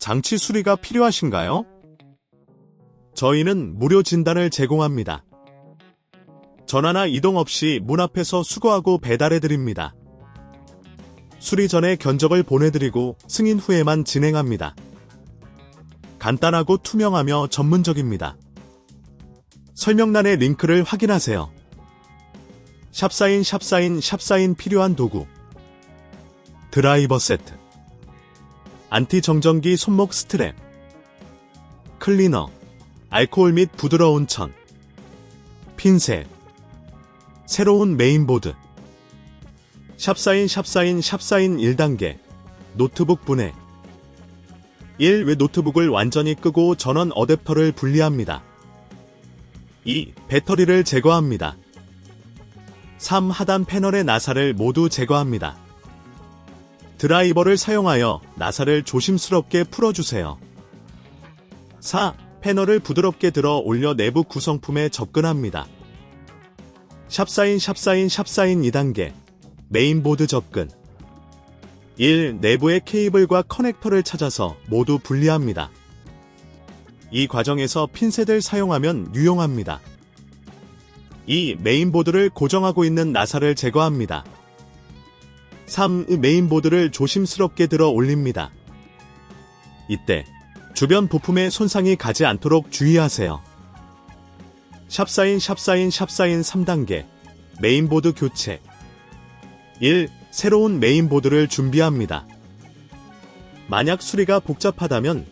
장치 수리가 필요하신가요? 저희는 무료 진단을 제공합니다. 전화나 이동 없이 문 앞에서 수거하고 배달해드립니다. 수리 전에 견적을 보내드리고 승인 후에만 진행합니다. 간단하고 투명하며 전문적입니다. 설명란의 링크를 확인하세요. 샵사인 필요한 도구. 드라이버 세트, 안티-정전기 손목 스트랩, 클리너, 알코올 및 부드러운 천, 핀셋, 새로운 메인보드. 샵사인 1단계, 노트북 분해. 1. 왜 노트북을 완전히 끄고 전원 어댑터를 분리합니다. 2. 배터리를 제거합니다. 3. 하단 패널의 나사를 모두 제거합니다. 드라이버를 사용하여 나사를 조심스럽게 풀어주세요. 4. 패널을 부드럽게 들어 올려 내부 구성품에 접근합니다. 샵사인 2단계, 메인보드 접근. 1. 내부의 케이블과 커넥터를 찾아서 모두 분리합니다. 이 과정에서 핀셋을 사용하면 유용합니다. 2. 메인보드를 고정하고 있는 나사를 제거합니다. 3. 메인보드를 조심스럽게 들어 올립니다. 이때 주변 부품에 손상이 가지 않도록 주의하세요. 샵사인 3단계, 메인보드 교체. 1. 새로운 메인보드를 준비합니다. 만약 수리가 복잡하다면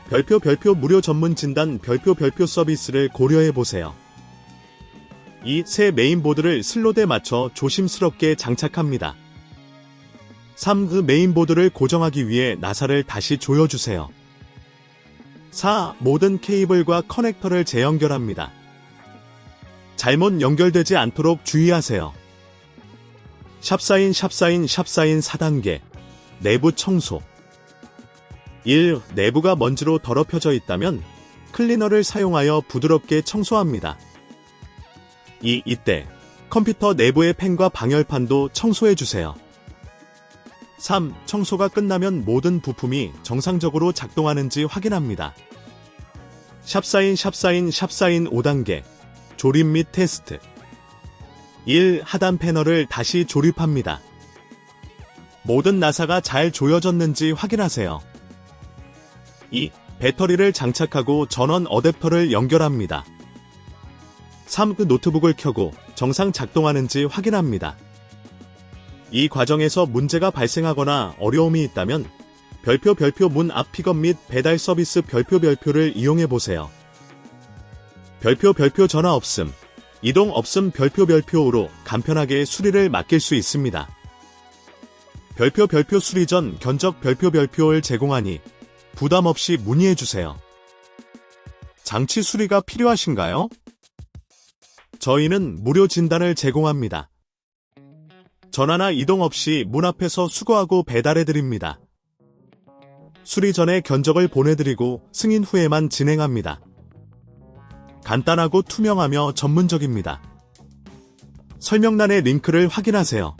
별표 무료 전문 진단 별표 서비스를 고려해보세요. 2. 새 메인보드를 슬롯에 맞춰 조심스럽게 장착합니다. 3. 메인보드를 고정하기 위해 나사를 다시 조여주세요. 4. 모든 케이블과 커넥터를 재연결합니다. 잘못 연결되지 않도록 주의하세요. 샵사인 4단계, 내부 청소. 1. 내부가 먼지로 더럽혀져 있다면 클리너를 사용하여 부드럽게 청소합니다. 2. 이때 컴퓨터 내부의 펜과 방열판도 청소해주세요. 3. 청소가 끝나면 모든 부품이 정상적으로 작동하는지 확인합니다. 샵사인 5단계, 조립 및 테스트. 1. 하단 패널을 다시 조립합니다. 모든 나사가 잘 조여졌는지 확인하세요. 2. 배터리를 장착하고 전원 어댑터를 연결합니다. 3. 노트북을 켜고 정상 작동하는지 확인합니다. 이 과정에서 문제가 발생하거나 어려움이 있다면 별표 문 앞 픽업 및 배달 서비스 별표를 이용해보세요. 별표 전화 없음, 이동 없음 별표로 간편하게 수리를 맡길 수 있습니다. 별표 수리 전 견적 별표를 제공하니 부담 없이 문의해주세요. 장치 수리가 필요하신가요? 저희는 무료 진단을 제공합니다. 전화나 이동 없이 문 앞에서 수거하고 배달해드립니다. 수리 전에 견적을 보내드리고 승인 후에만 진행합니다. 간단하고 투명하며 전문적입니다. 설명란의 링크를 확인하세요.